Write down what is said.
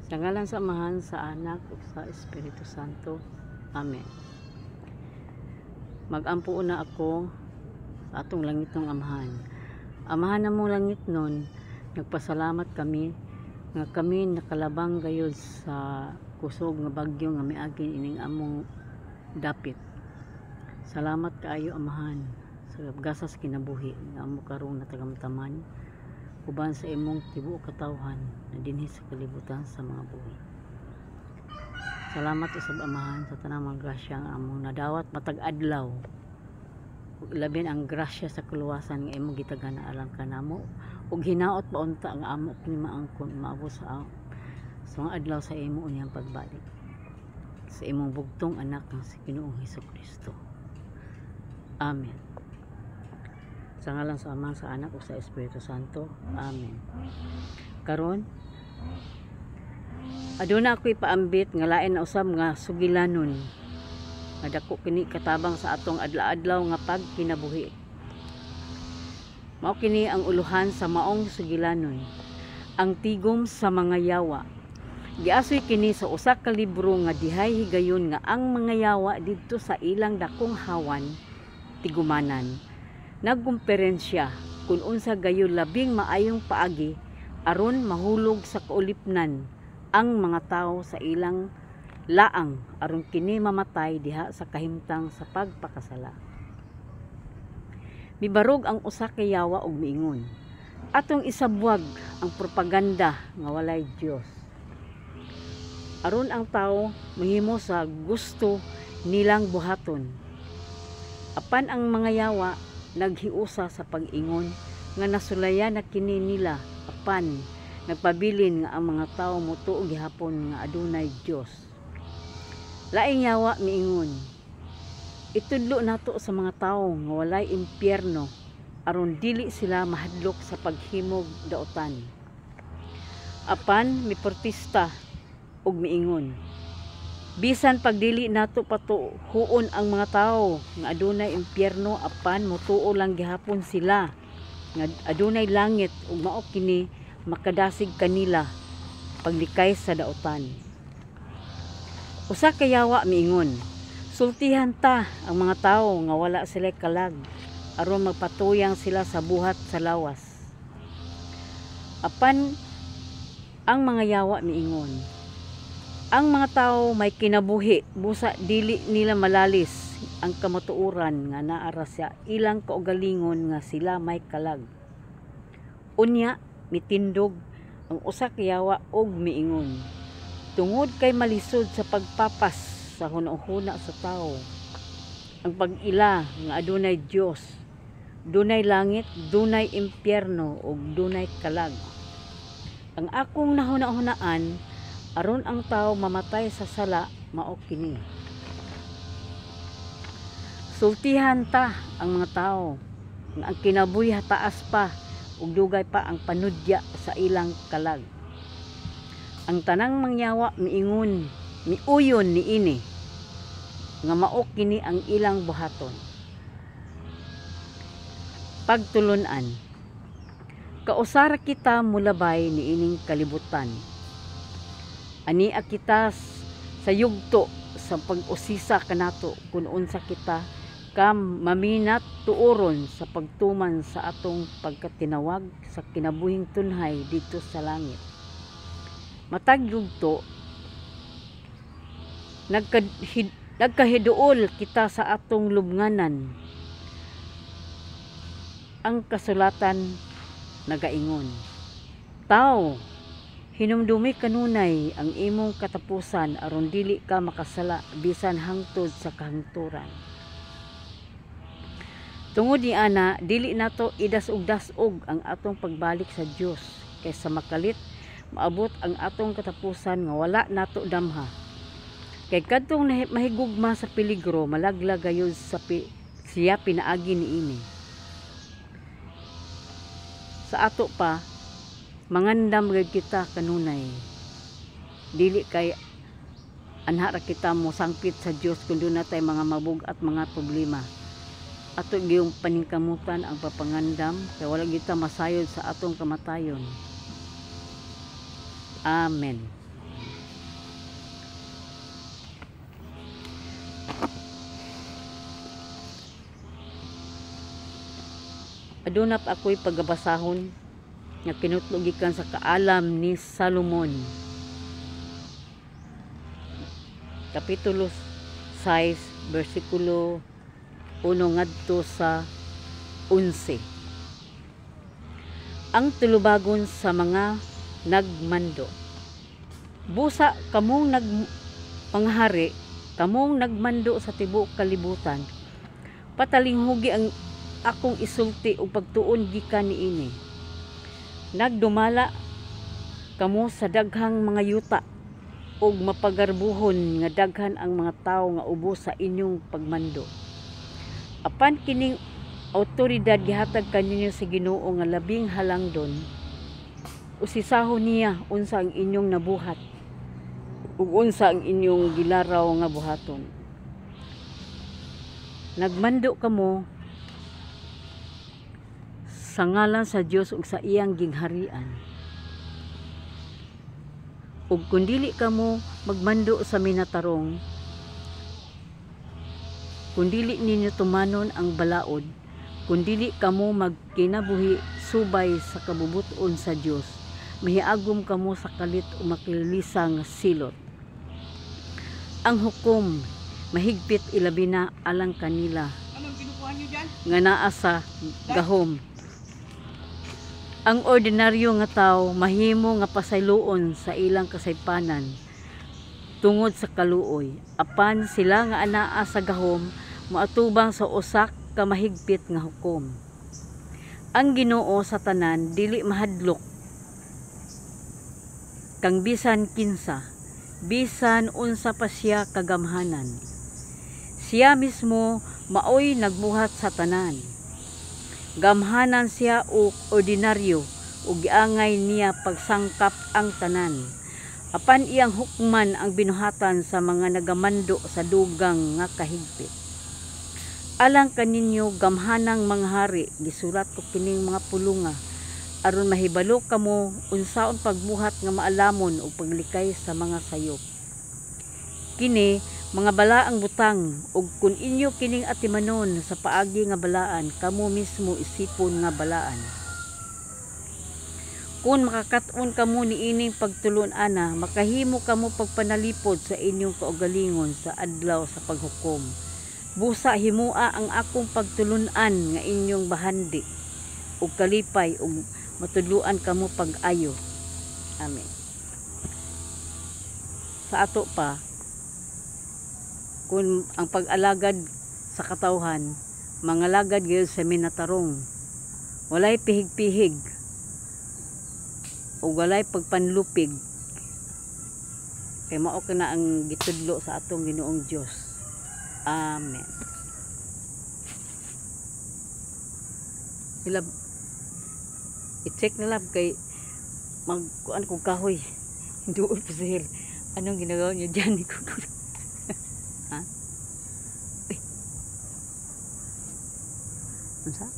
Sa ngalan sa Amahan, sa Anak, ug sa Espiritu Santo. Amen. Mag-ampo na ako sa atong langit ng Amahan. Amahan na mong langit nun, nagpasalamat kami nga kami nakalabang gayud sa kusog nga bagyo nga miagin ining among dapit. Salamat kaayo Amahan sa gasas kinabuhi nga amo karong natagamtaman uban sa imong tibuok katawhan na dinhi sa kalibutan sa mga buhi. Salamat usab Amahan sa tanang mga grasya nga among nadawat matag adlaw. Ug labin ang grasya sa kaluwasan nga imong gitagana alang kanamo ug hinaot paunta nga amo kini maangkon maabot sa mga adlaw sa imo unyang pagbalik sa imong bugtong anak nga si Ginoong Hesukristo. Amen. Sa ngalan sa Ama, sa Anak, ug sa Espiritu Santo. Amen. Karon aduna ako ipaambit nga lain na usab nga sugilanon nga dako kini katabang sa atong adlaw-adlaw nga pagkinabuhi. Mao kini ang uluhan sa maong sugilanon, ang tigom sa mga yawa. Giasoy kini sa usa ka libro nga dihay higayon nga ang mga yawa didto sa ilang dakong hawan tigumanan. Nagkumperensya kung unsa gayon labing maayong paagi aron mahulog sa kaulipnan ang mga tawo sa ilang laang aron kini mamatay diha sa kahimtang sa pagpakasala. Mibarog ang usa ka yawa og miingon, atong isabwag ang propaganda nga walay Dios. Aron ang tawo mahimo sa gusto nilang buhaton. Apan ang mga yawa naghiusa sa pag-ingon nga nasulayan na kini nila apan nagpabilin nga ang mga tawo motuo gihapon nga adunay Dios. Laing yawa miingon, itudlo nato sa mga tawo nga walay impyerno aron dili sila mahadlok sa paghimog daotan. Apan miportista og miingon, bisan pagdili nato patuhuon ang mga tawo nga adunay impyerno apan motuo lang gihapon sila nga adunay langit ug mao kini makadasig kanila paglikay sa daotan. Usa ka yawa miingon, sultihan ta ang mga tawo nga wala sila kalag aron magpatuyang sila sa buhat sa lawas. Apan ang mga yawa miingon, ang mga tawo may kinabuhi busa dili nila malalis ang kamatuoran nga naara sa ilang kaugalingon nga sila may kalag. Unya mitindog ang usa ka yawa og miingon, tungod kay malisod sa pagpapas sa hunahuna sa tawo ang pag-ila nga adunay Dios, dunay langit, dunay impyerno ug dunay kalag. Ang akong nahuna-hunaan aron ang tao mamatay sa sala mao kini. Sultihan ta ang mga tao nga ang kinabuhi taas pa ug dugay pa ang panudya sa ilang kalag. Ang tanang mangyawa miingon, miuyon niini nga mao kini ang ilang buhaton. Pagtulunan, kausara kita mulabay niining kalibutan. Ania kita sa yugto sa pag-usisa kanato kung unsa kita kam maminat tuoron sa pagtuman sa atong pagkatinawag sa kinabuhing tunhay dito sa langit. Matag yugto nagkahiduol kita sa atong lubnganan. Ang kasulatan nagaingon, tao, hinumdumi kanunay ang imong katapusan aron dili ka makasala bisan hangtod sa kahangturan. Tungod ni ana, dili nato idas-og-dasog ang atong pagbalik sa Dios kaysa makalit maabot ang atong katapusan nga wala nato damha. Kay kadtong mahigugma sa peligro malaglag gayud sa siya pinaagi niini. Sa ato pa mangandam gid kita kanunay. Dili kay anhara kita mo sangpit sa Dios kun doon natay mga mabug at mga problema. Ato giyong paningkamutan ang papangandam kay wala kita masayod sa atong kamatayon. Amen. adunap ako'y pagabasahon nga kinutlo gikan sa kaalam ni Salomon. Kapitulo 6 bersikulo 1 ngadto sa 11. Ang tulubagon sa mga nagmando. Busa kamong panghari, kamong nagmando sa tibuok kalibutan. Patalinghugi ang akong isulti ug pagtuon gikan niini. Nagdumala kamo sa daghang mga yuta ug mapagarbuhon nga daghan ang mga tawo nga ubos sa inyong pagmando. Apan kining awtoridad gihatag kaninyo sa Ginoo nga labing halangdon, usisahon niya unsa ang inyong nabuhat ug unsa ang inyong gilaraw nga buhaton. Nagmando kamo sa ngalan sa Dios ug sa iyang gingharian. Ug kun dili kamo magmando sa minatarong, kun dili ninyo tumanon ang balaod, kun dili kamo magkinabuhi subay sa kabubuton sa Dios, mahiagom kamo sa kalit o makilisang silot. Ang hukom mahigpit ilabi na alang kanila nga naa sa gahom. Ang ordinaryo nga tawo mahimo nga pasayloon sa ilang kasaypanan tungod sa kaluoy, apan sila nga anaa sa gahom moatubang sa usak ka mahigpit nga hukom. Ang Ginoo sa tanan dili mahadlok kang bisan kinsa, bisan unsa pa siya kagamhanan. Siya mismo maoy nagbuhat sa tanan. Gamhanan siya o ordinaryo ug giangay niya pagsangkap ang tanan. Apan iyang hukman ang binuhatan sa mga nagamando sa dugang nga kahigpit. Alang kaninyo gamhanang mga hari, gisulat ko kining mga pulunga aron mahibalo kamo unsaon pagbuhat nga maalamon o paglikay sa mga sayop. Kini mga balaang butang, ug kun inyo kining atimanon sa paagi nga balaan, kamo mismo isipon nga balaan. Kung makakaton kamo niining pagtulon ana, makahimo kamo pagpanalipod sa inyong kaugalingon sa adlaw sa paghukom. Busa himua ang akong pagtulunan nga inyong bahandi ug kalipay ug matudluan kamo pag-ayo. Amen. Sa ato pa, kung ang pag-alagad sa katawhan, mangalagad gyud sa minatarong, walay pihig-pihig o walay pagpanlupig, kay mao kana ang gitudlo sa atong Ginoong Dios. Amen. Sila i-check na lab kay magkuan kong kahoy duol pa sir. Anong ginagawa niyo diyan? Ha? Uy. Unsa?